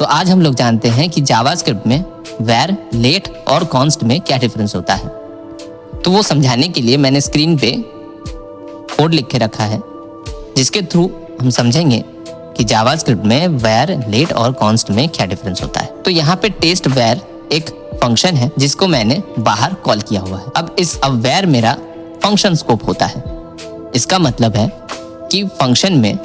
तो आज हम लोग जानते हैं कि जावास्क्रिप्ट में where, let और const में क्या डिफरेंस होता है। तो वो समझाने के लिए मैंने स्क्रीन पे कोड लिख के रखा है, जिसके थ्रू हम समझेंगे कि जावास्क्रिप्ट में where, let और const में क्या डिफरेंस होता है। तो यहाँ पे टेस्ट where एक फंक्शन है जिसको मैंने बाहर कॉल किया हुआ है। अब where मेरा फंक्शन स्कोप होता है। इसका मतलब है कि फंक्शन में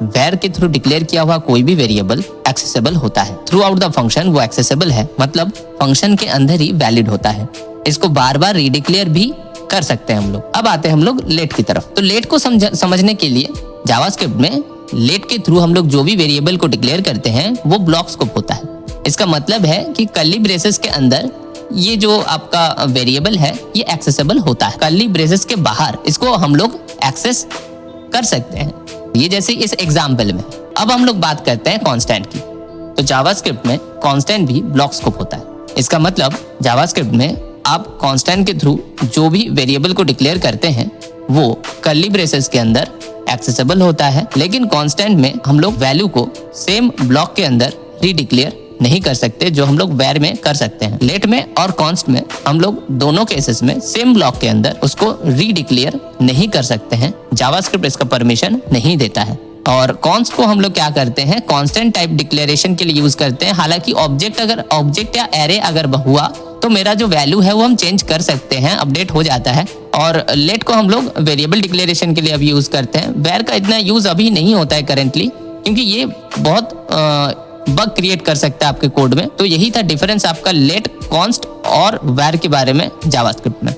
where के थ्रू डिक्लेयर किया हुआ कोई भी वेरिएबल एक्सेसिबल होता है। थ्रू आउट द फंक्शन वो एक्सेसिबल है, मतलब फंक्शन के अंदर ही वैलिड होता है। इसको बार बार रीडिक्लेयर भी कर सकते हैं हम लोग। अब आते हैं हम लोग लेट की तरफ। तो लेट को समझने के लिए जावास्क्रिप्ट में लेट के थ्रू हम लोग जो भी वेरिएबल को डिक्लेयर करते हैं वो ब्लॉक स्कोप होता है। इसका मतलब है कि कर्ली ब्रेसेस के अंदर ये जो आपका वेरिएबल है ये एक्सेसिबल होता है। कर्ली ब्रेसेस के बाहर इसको हम लोग एक्सेस कर सकते हैं, ये जैसे इस एग्जाम्पल में। अब हम लोग बात करते हैं कांस्टेंट की। तो जावास्क्रिप्ट में कांस्टेंट भी ब्लॉक स्कोप होता है। इसका मतलब जावास्क्रिप्ट में आप कांस्टेंट के थ्रू जो भी वेरिएबल को डिक्लेयर करते हैं वो कर्ली ब्रेसेस के अंदर एक्सेसिबल होता है, लेकिन कांस्टेंट में हम लोग वैल्यू को सेम ब्लॉक के अंदर रीडिक्लेयर नहीं कर सकते जो हम लोग where में कर सकते हैं। लेट में और कॉन्स्ट में हम लोग दोनों केसेस में सेम ब्लॉक के अंदर उसको रीडिक्लेयर नहीं कर सकते हैं। जावास्क्रिप्ट इसका परमिशन नहीं देता है। और कॉन्स्ट को हम लोग क्या करते हैं, कांस्टेंट टाइप डिक्लेरेशन के लिए यूज करते हैं। हालांकि ऑब्जेक्ट या एरे अगर हुआ तो मेरा जो वैल्यू है वो हम चेंज कर सकते हैं, अपडेट हो जाता है। और लेट को हम लोग वेरिएबल डिक्लेरेशन के लिए अब यूज करते हैं। where का इतना यूज अभी नहीं होता है करेंटली, क्योंकि ये बहुत बग क्रिएट कर सकता है आपके कोड में। तो यही था डिफरेंस आपका लेट, कॉन्स्ट और where के बारे में जावास्क्रिप्ट में।